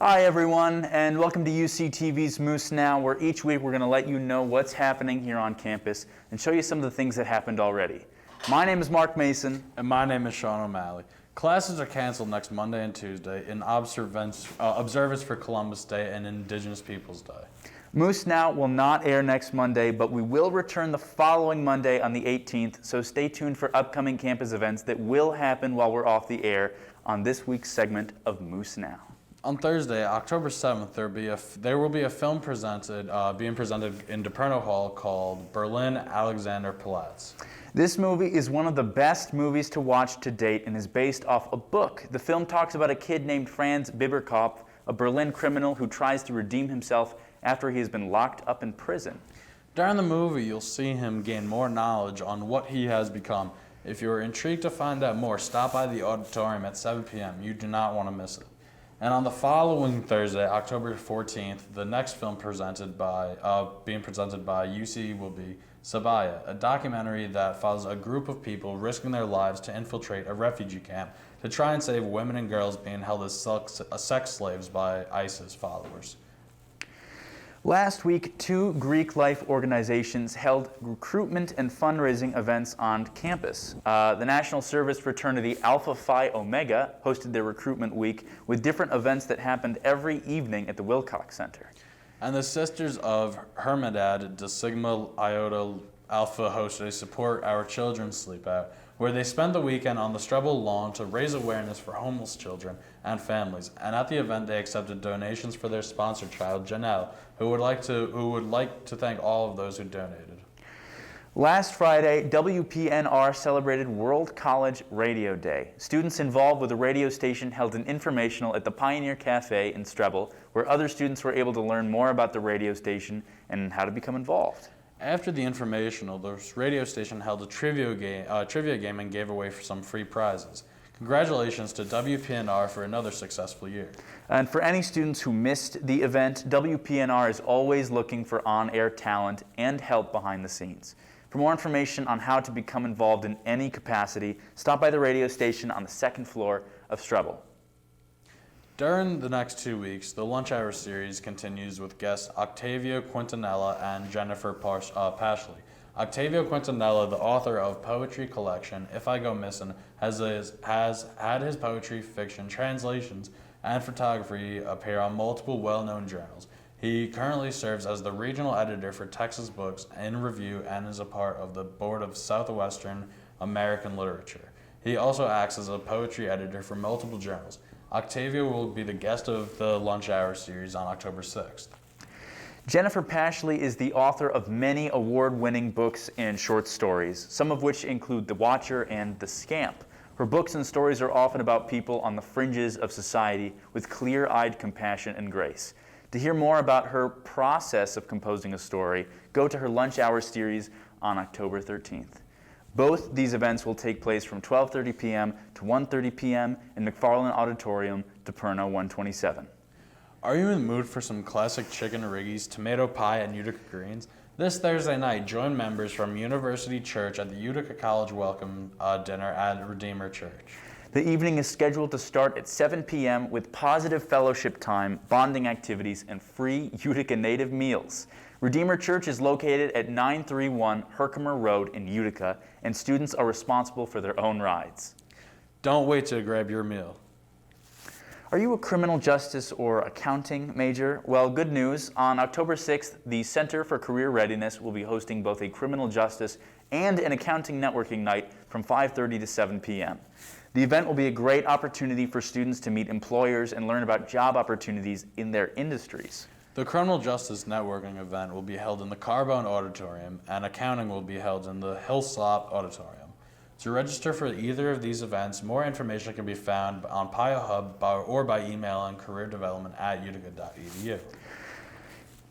Hi everyone, and welcome to UCTV's Moose Now, where each week we're going to let you know what's happening here on campus and show you some of the things that happened already. My name is Mark Mason. And my name is Sean O'Malley. Classes are canceled next Monday and Tuesday in observance for Columbus Day and Indigenous Peoples Day. Moose Now will not air next Monday, but we will return the following Monday on the 18th, so stay tuned for upcoming campus events that will happen while we're off the air on this week's segment of Moose Now. On Thursday, October 7th, there will be a film being presented in DePerno Hall called Berlin Alexanderplatz. This movie is one of the best movies to watch to date and is based off a book. The film talks about a kid named Franz Biberkopf, a Berlin criminal who tries to redeem himself after he has been locked up in prison. During the movie, you'll see him gain more knowledge on what he has become. If you're intrigued to find out more, stop by the auditorium at 7 p.m. You do not want to miss it. And on the following Thursday, October 14th, the next film being presented by UC will be Sabaya, a documentary that follows a group of people risking their lives to infiltrate a refugee camp to try and save women and girls being held as sex slaves by ISIS followers. Last week, two Greek life organizations held recruitment and fundraising events on campus. The National Service Fraternity Alpha Phi Omega hosted their recruitment week with different events that happened every evening at the Wilcox Center. And the Sisters of Hermandad de Sigma Iota Alpha hosted a Support Our Children Sleep Out, where they spent the weekend on the Strebel lawn to raise awareness for homeless children and families. And at the event, they accepted donations for their sponsor child, Janelle, who would like to thank all of those who donated. Last Friday, WPNR celebrated World College Radio Day. Students involved with the radio station held an informational at the Pioneer Cafe in Strebel, where other students were able to learn more about the radio station and how to become involved. After the informational, the radio station held a trivia game and gave away some free prizes. Congratulations to WPNR for another successful year. And for any students who missed the event, WPNR is always looking for on-air talent and help behind the scenes. For more information on how to become involved in any capacity, stop by the radio station on the second floor of Strebel. During the next 2 weeks, the Lunch Hour series continues with guests Octavio Quintanilla and Jennifer Pashley. Octavio Quintanilla, the author of poetry collection If I Go Missin', has had his poetry, fiction, translations, and photography appear on multiple well-known journals. He currently serves as the regional editor for Texas Books in Review and is a part of the board of Southwestern American Literature. He also acts as a poetry editor for multiple journals. Octavio will be the guest of the Lunch Hour series on October 6th. Jennifer Pashley is the author of many award-winning books and short stories, some of which include The Watcher and The Scamp. Her books and stories are often about people on the fringes of society with clear-eyed compassion and grace. To hear more about her process of composing a story, go to her Lunch Hour series on October 13th. Both these events will take place from 12:30 p.m. to 1:30 p.m. in McFarland Auditorium, DePerno 127. Are you in the mood for some classic chicken riggies, tomato pie, and Utica greens? This Thursday night, join members from University Church at the Utica College Welcome Dinner at Redeemer Church. The evening is scheduled to start at 7 p.m. with positive fellowship time, bonding activities, and free Utica native meals. Redeemer Church is located at 931 Herkimer Road in Utica, and students are responsible for their own rides. Don't wait to grab your meal. Are you a criminal justice or accounting major? Well, good news. On October 6th, the Center for Career Readiness will be hosting both a criminal justice and an accounting networking night from 5:30 to 7 p.m. The event will be a great opportunity for students to meet employers and learn about job opportunities in their industries. The Criminal Justice Networking event will be held in the Carbone Auditorium, and accounting will be held in the Hillslop Auditorium. To register for either of these events, more information can be found on PIO Hub or by emailing careerdevelopment@utica.edu.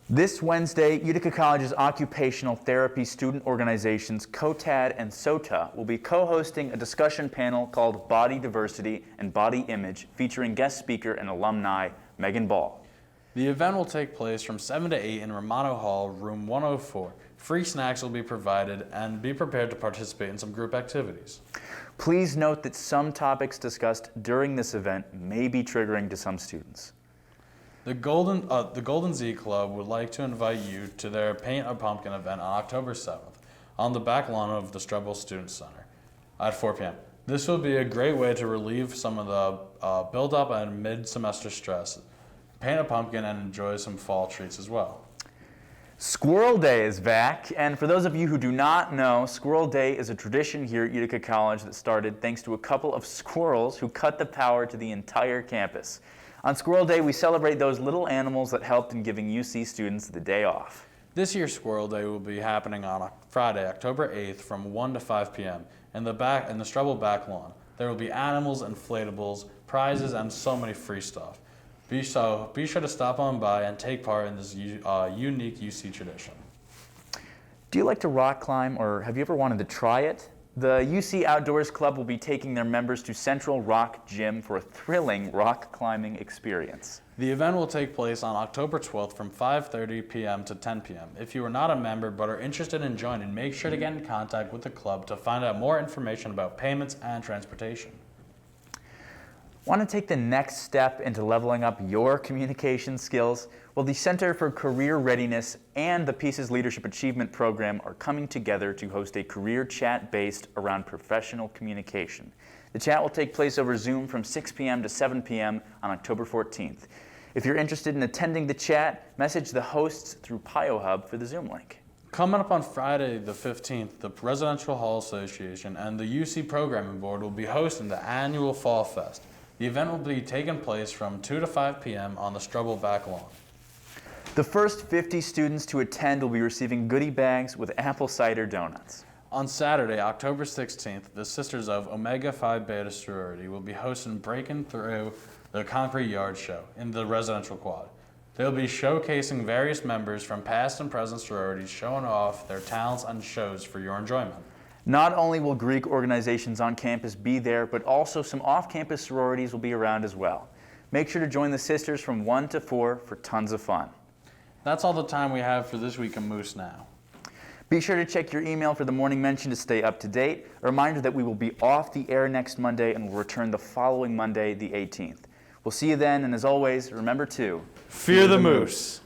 This Wednesday, Utica College's occupational therapy student organizations COTAD and SOTA will be co-hosting a discussion panel called Body Diversity and Body Image, featuring guest speaker and alumni Megan Ball. The event will take place from 7 to 8 in Romano Hall, room 104. Free snacks will be provided, and be prepared to participate in some group activities. Please note that some topics discussed during this event may be triggering to some students. The Golden Z Club would like to invite you to their Paint a Pumpkin event on October 7th on the back lawn of the Strebel Student Center at 4 p.m. This will be a great way to relieve some of the build-up and mid-semester stress, paint a pumpkin, and enjoy some fall treats as well. Squirrel Day is back, and for those of you who do not know, Squirrel Day is a tradition here at Utica College that started thanks to a couple of squirrels who cut the power to the entire campus. On Squirrel Day, we celebrate those little animals that helped in giving UC students the day off. This year's Squirrel Day will be happening on Friday, October 8th from 1 to 5 p.m. in the Strebel back lawn. There will be animals, inflatables, prizes, and so many free stuff. Be sure to stop on by and take part in this unique UC tradition. Do you like to rock climb, or have you ever wanted to try it? The UC Outdoors Club will be taking their members to Central Rock Gym for a thrilling rock climbing experience. The event will take place on October 12th from 5:30 p.m. to 10 p.m. If you are not a member but are interested in joining, make sure to get in contact with the club to find out more information about payments and transportation. Want to take the next step into leveling up your communication skills? Well, the Center for Career Readiness and the Pieces Leadership Achievement Program are coming together to host a career chat based around professional communication. The chat will take place over Zoom from 6 p.m. to 7 p.m. on October 14th. If you're interested in attending the chat, message the hosts through PioHub for the Zoom link. Coming up on Friday the 15th, the Residential Hall Association and the UC Programming Board will be hosting the annual Fall Fest. The event will be taking place from 2 to 5 p.m. on the Strebel back lawn. The first 50 students to attend will be receiving goodie bags with apple cider donuts. On Saturday, October 16th, the Sisters of Omega Phi Beta Sorority will be hosting Breaking Through the Concrete Yard Show in the residential quad. They'll be showcasing various members from past and present sororities, showing off their talents and shows for your enjoyment. Not only will Greek organizations on campus be there, but also some off-campus sororities will be around as well. Make sure to join the sisters from 1 to 4 for tons of fun. That's all the time we have for this week in Moose Now. Be sure to check your email for the morning mention to stay up to date. A reminder that we will be off the air next Monday and will return the following Monday, the 18th. We'll see you then, and as always, remember to Fear the Moose.